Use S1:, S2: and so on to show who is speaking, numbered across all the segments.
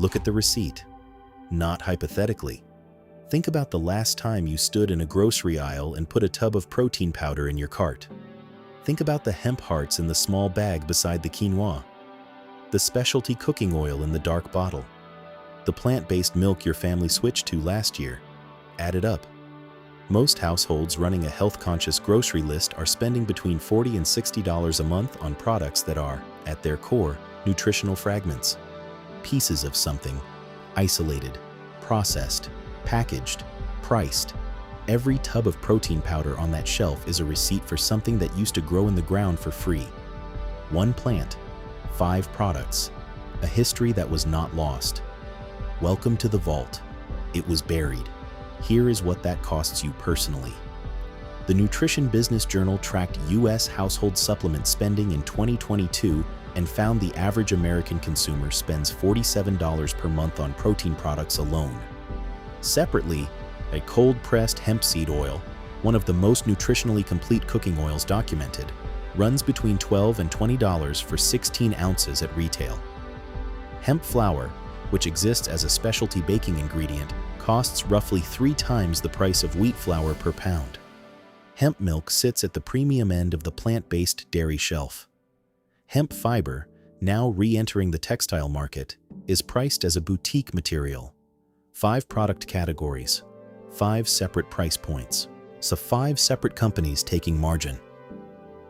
S1: Look at the receipt. Not hypothetically. Think about the last time you stood in a grocery aisle and put a tub of protein powder in your cart. Think about the hemp hearts in the small bag beside the quinoa, the specialty cooking oil in the dark bottle, the plant-based milk your family switched to last year. Add it up. Most households running a health-conscious grocery list are spending between $40 and $60 a month on products that are, at their core, nutritional fragments. Pieces of something, isolated, processed, packaged, priced. Every tub of protein powder on that shelf is a receipt for something that used to grow in the ground for free. One plant, 5 products, a history that was not lost. Welcome to the vault. It was buried. Here is what that costs you personally. The Nutrition Business Journal tracked U.S. household supplement spending in 2022 and found the average American consumer spends $47 per month on protein products alone. Separately, a cold-pressed hemp seed oil, one of the most nutritionally complete cooking oils documented, runs between $12 and $20 for 16 ounces at retail. Hemp flour, which exists as a specialty baking ingredient, costs roughly 3 times the price of wheat flour per pound. Hemp milk sits at the premium end of the plant-based dairy shelf. Hemp fiber, now re-entering the textile market, is priced as a boutique material. 5 product categories, 5 separate price points, so 5 separate companies taking margin.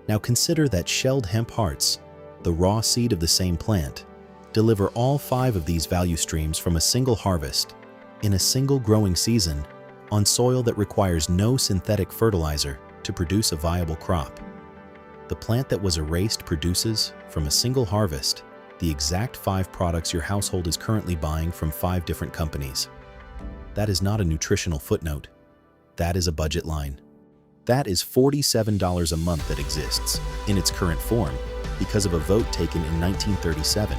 S1: Now consider that shelled hemp hearts, the raw seed of the same plant, deliver all 5 of these value streams from a single harvest, in a single growing season, on soil that requires no synthetic fertilizer to produce a viable crop. The plant that was erased produces, from a single harvest, the exact 5 products your household is currently buying from 5 different companies. That is not a nutritional footnote. That is a budget line. That is $47 a month that exists, in its current form, because of a vote taken in 1937.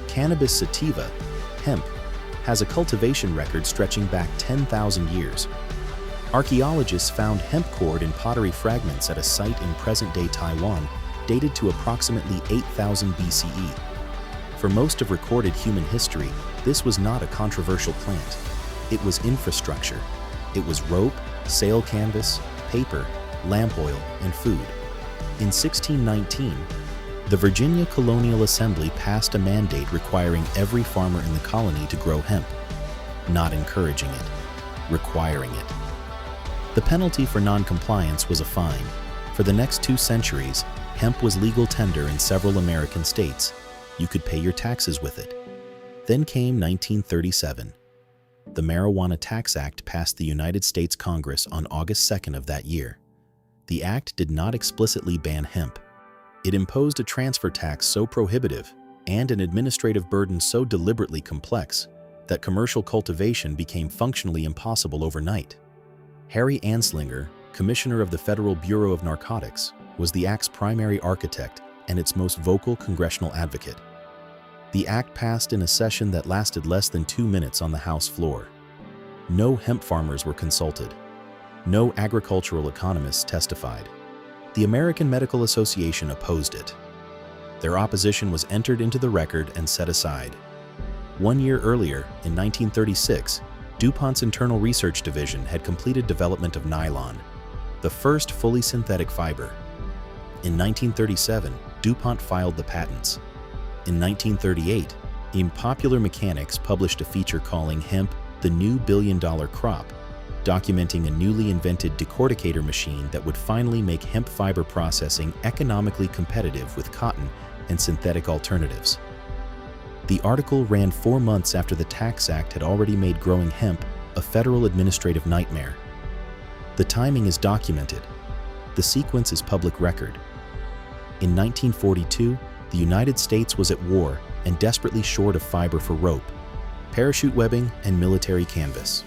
S1: Cannabis sativa, hemp, has a cultivation record stretching back 10,000 years. Archaeologists found hemp cord in pottery fragments at a site in present-day Taiwan, dated to approximately 8000 BCE. For most of recorded human history, this was not a controversial plant. It was infrastructure. It was rope, sail canvas, paper, lamp oil, and food. In 1619, the Virginia Colonial Assembly passed a mandate requiring every farmer in the colony to grow hemp, not encouraging it, requiring it. The penalty for non-compliance was a fine. For the next 2 centuries, hemp was legal tender in several American states. You could pay your taxes with it. Then came 1937. The Marijuana Tax Act passed the United States Congress on August 2nd of that year. The act did not explicitly ban hemp. It imposed a transfer tax so prohibitive and an administrative burden so deliberately complex that commercial cultivation became functionally impossible overnight. Harry Anslinger, Commissioner of the Federal Bureau of Narcotics, was the act's primary architect and its most vocal congressional advocate. The act passed in a session that lasted less than 2 minutes on the House floor. No hemp farmers were consulted. No agricultural economists testified. The American Medical Association opposed it. Their opposition was entered into the record and set aside. 1 year earlier, in 1936, DuPont's Internal Research Division had completed development of nylon, the first fully synthetic fiber. In 1937, DuPont filed the patents. In 1938, in Popular Mechanics published a feature calling hemp the new billion-dollar crop, documenting a newly invented decorticator machine that would finally make hemp fiber processing economically competitive with cotton and synthetic alternatives. The article ran 4 months after the Tax Act had already made growing hemp a federal administrative nightmare. The timing is documented. The sequence is public record. In 1942, the United States was at war and desperately short of fiber for rope, parachute webbing, and military canvas.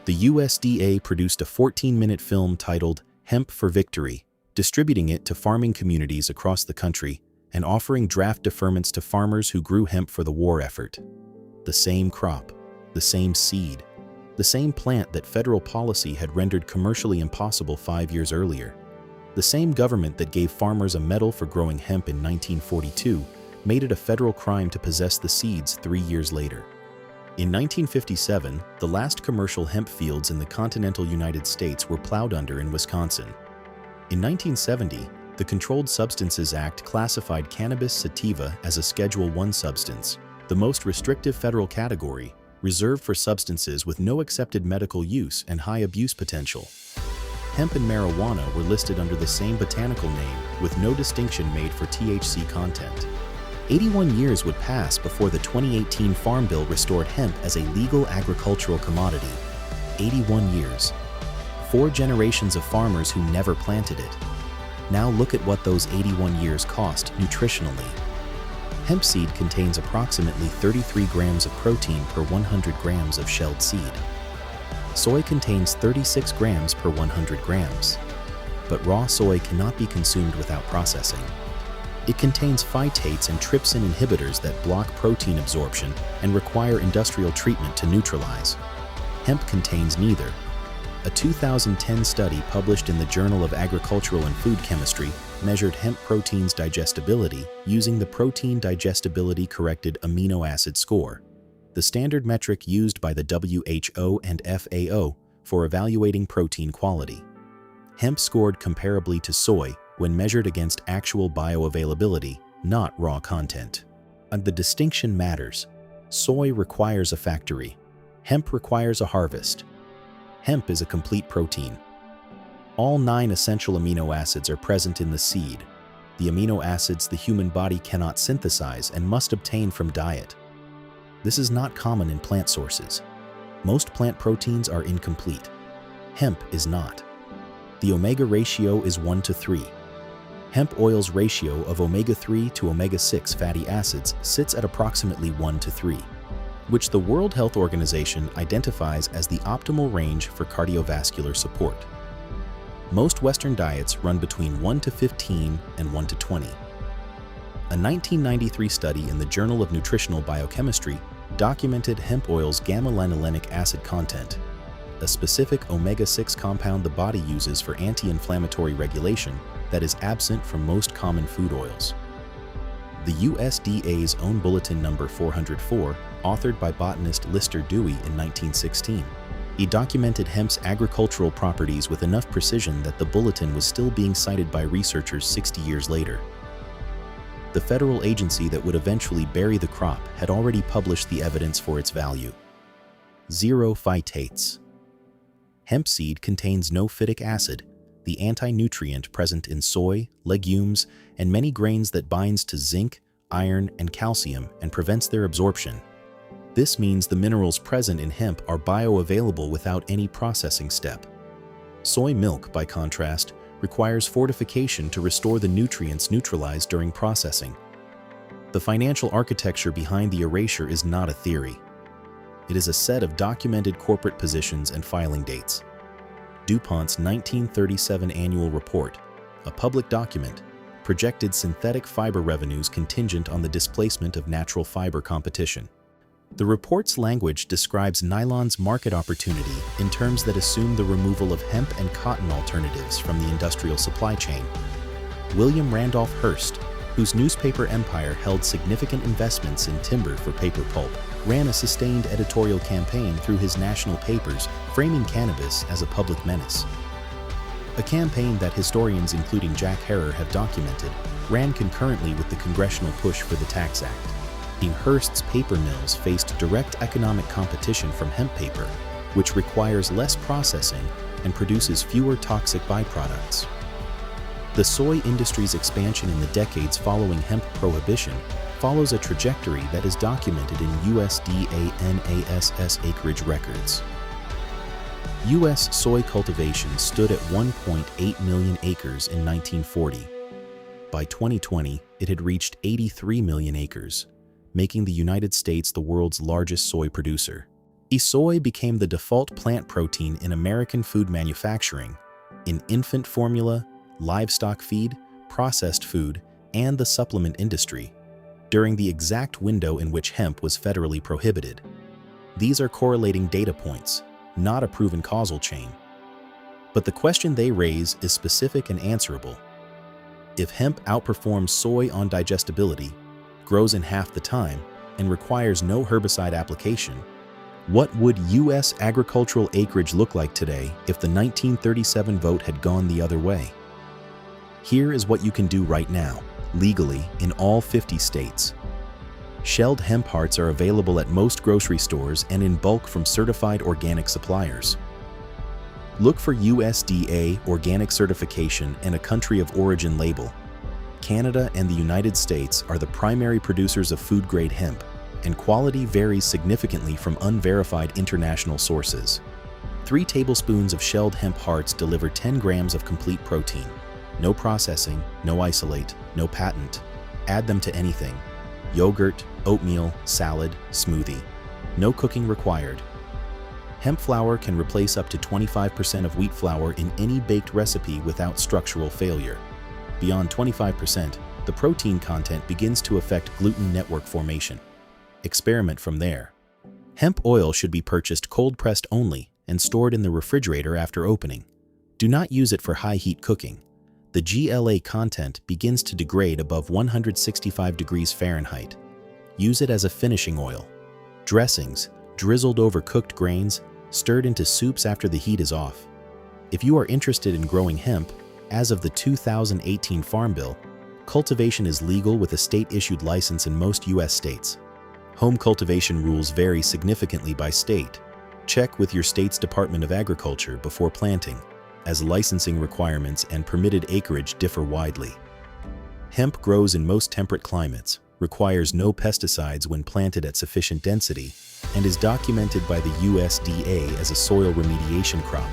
S1: The USDA produced a 14-minute film titled Hemp for Victory, distributing it to farming communities across the country and offering draft deferments to farmers who grew hemp for the war effort. The same crop, the same seed, the same plant that federal policy had rendered commercially impossible 5 years earlier. The same government that gave farmers a medal for growing hemp in 1942 made it a federal crime to possess the seeds 3 years later. In 1957, the last commercial hemp fields in the continental United States were plowed under in Wisconsin. In 1970, the Controlled Substances Act classified cannabis sativa as a Schedule I substance, the most restrictive federal category, reserved for substances with no accepted medical use and high abuse potential. Hemp and marijuana were listed under the same botanical name, with no distinction made for THC content. 81 years would pass before the 2018 Farm Bill restored hemp as a legal agricultural commodity. 81 years. 4 generations of farmers who never planted it. Now look at what those 81 years cost nutritionally. Hemp seed contains approximately 33 grams of protein per 100 grams of shelled seed. Soy contains 36 grams per 100 grams. But raw soy cannot be consumed without processing. It contains phytates and trypsin inhibitors that block protein absorption and require industrial treatment to neutralize. Hemp contains neither. A 2010 study published in the Journal of Agricultural and Food Chemistry measured hemp protein's digestibility using the Protein Digestibility Corrected Amino Acid Score, the standard metric used by the WHO and FAO for evaluating protein quality. Hemp scored comparably to soy when measured against actual bioavailability, not raw content. And the distinction matters. Soy requires a factory. Hemp requires a harvest. Hemp is a complete protein. All 9 essential amino acids are present in the seed, the amino acids the human body cannot synthesize and must obtain from diet. This is not common in plant sources. Most plant proteins are incomplete. Hemp is not. The omega ratio is 1:3. Hemp oil's ratio of omega-3 to omega-6 fatty acids sits at approximately 1:3, which the World Health Organization identifies as the optimal range for cardiovascular support. Most Western diets run between 1:15 and 1:20. A 1993 study in the Journal of Nutritional Biochemistry documented hemp oil's gamma-linolenic acid content, a specific omega-6 compound the body uses for anti-inflammatory regulation that is absent from most common food oils. The USDA's own Bulletin Number 404, authored by botanist Lister Dewey in 1916, he documented hemp's agricultural properties with enough precision that the bulletin was still being cited by researchers 60 years later. The federal agency that would eventually bury the crop had already published the evidence for its value. 0 phytates. Hemp seed contains no phytic acid, the anti-nutrient present in soy, legumes, and many grains that binds to zinc, iron, and calcium and prevents their absorption. This means the minerals present in hemp are bioavailable without any processing step. Soy milk, by contrast, requires fortification to restore the nutrients neutralized during processing. The financial architecture behind the erasure is not a theory. It is a set of documented corporate positions and filing dates. DuPont's 1937 annual report, a public document, projected synthetic fiber revenues contingent on the displacement of natural fiber competition. The report's language describes nylon's market opportunity in terms that assume the removal of hemp and cotton alternatives from the industrial supply chain. William Randolph Hearst, whose newspaper empire held significant investments in timber for paper pulp, ran a sustained editorial campaign through his national papers framing cannabis as a public menace. A campaign that historians including Jack Herer have documented ran concurrently with the congressional push for the Tax Act. Hearst's paper mills faced direct economic competition from hemp paper, which requires less processing and produces fewer toxic byproducts. The soy industry's expansion in the decades following hemp prohibition follows a trajectory that is documented in USDA NASS acreage records. U.S. soy cultivation stood at 1.8 million acres in 1940. By 2020, it had reached 83 million acres, making the United States the world's largest soy producer. Soy became the default plant protein in American food manufacturing, in infant formula, livestock feed, processed food, and the supplement industry, during the exact window in which hemp was federally prohibited. These are correlating data points, not a proven causal chain. But the question they raise is specific and answerable. If hemp outperforms soy on digestibility, grows in half the time, and requires no herbicide application. What would U.S. agricultural acreage look like today if the 1937 vote had gone the other way? Here is what you can do right now, legally, in all 50 states. Shelled hemp hearts are available at most grocery stores and in bulk from certified organic suppliers. Look for USDA organic certification and a country of origin label. Canada and the United States are the primary producers of food-grade hemp, and quality varies significantly from unverified international sources. 3 tablespoons of shelled hemp hearts deliver 10 grams of complete protein. No processing, no isolate, no patent. Add them to anything: yogurt, oatmeal, salad, smoothie. No cooking required. Hemp flour can replace up to 25% of wheat flour in any baked recipe without structural failure. Beyond 25%, the protein content begins to affect gluten network formation. Experiment from there. Hemp oil should be purchased cold-pressed only and stored in the refrigerator after opening. Do not use it for high-heat cooking. The GLA content begins to degrade above 165 degrees Fahrenheit. Use it as a finishing oil. Dressings, drizzled over cooked grains, stirred into soups after the heat is off. If you are interested in growing hemp, as of the 2018 Farm Bill, cultivation is legal with a state-issued license in most U.S. states. Home cultivation rules vary significantly by state. Check with your state's Department of Agriculture before planting, as licensing requirements and permitted acreage differ widely. Hemp grows in most temperate climates, requires no pesticides when planted at sufficient density, and is documented by the USDA as a soil remediation crop.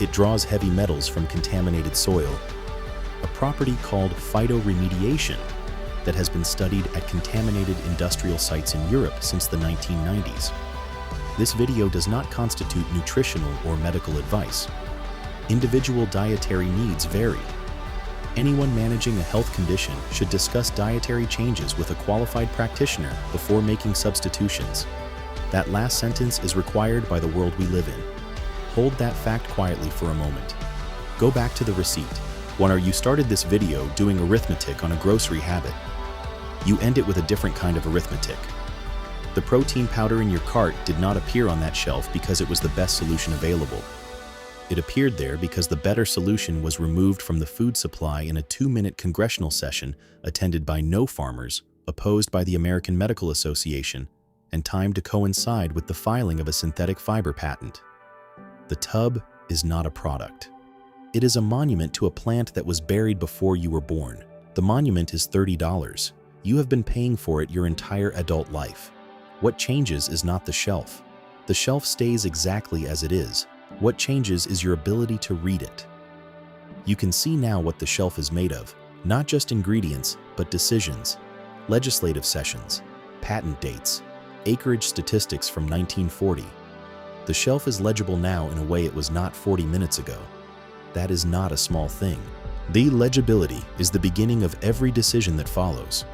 S1: It draws heavy metals from contaminated soil, a property called phytoremediation that has been studied at contaminated industrial sites in Europe since the 1990s. This video does not constitute nutritional or medical advice. Individual dietary needs vary. Anyone managing a health condition should discuss dietary changes with a qualified practitioner before making substitutions. That last sentence is required by the world we live in. Hold that fact quietly for a moment. Go back to the receipt. When you started this video doing arithmetic on a grocery habit, you end it with a different kind of arithmetic. The protein powder in your cart did not appear on that shelf because it was the best solution available. It appeared there because the better solution was removed from the food supply in a 2-minute congressional session attended by no farmers, opposed by the American Medical Association, and timed to coincide with the filing of a synthetic fiber patent. The tub is not a product. It is a monument to a plant that was buried before you were born. The monument is $30. You have been paying for it your entire adult life. What changes is not the shelf. The shelf stays exactly as it is. What changes is your ability to read it. You can see now what the shelf is made of, not just ingredients, but decisions, legislative sessions, patent dates, acreage statistics from 1940. The shelf is legible now in a way it was not 40 minutes ago. That is not a small thing. The legibility is the beginning of every decision that follows.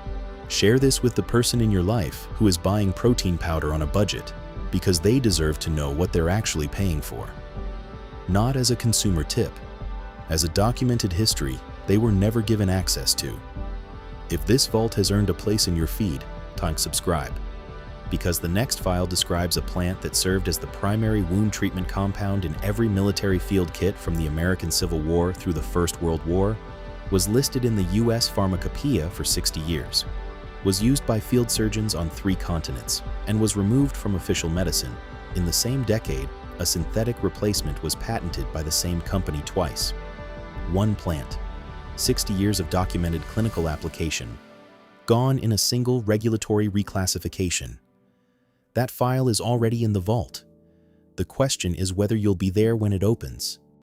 S1: Share this with the person in your life who is buying protein powder on a budget, because they deserve to know what they're actually paying for. Not as a consumer tip. As a documented history they were never given access to. If this vault has earned a place in your feed, time to subscribe. Because the next file describes a plant that served as the primary wound treatment compound in every military field kit from the American Civil War through the First World War, was listed in the U.S. Pharmacopoeia for 60 years, was used by field surgeons on 3 continents, and was removed from official medicine. In the same decade, a synthetic replacement was patented by the same company twice. One plant, 60 years of documented clinical application, gone in a single regulatory reclassification. That file is already in the vault. The question is whether you'll be there when it opens.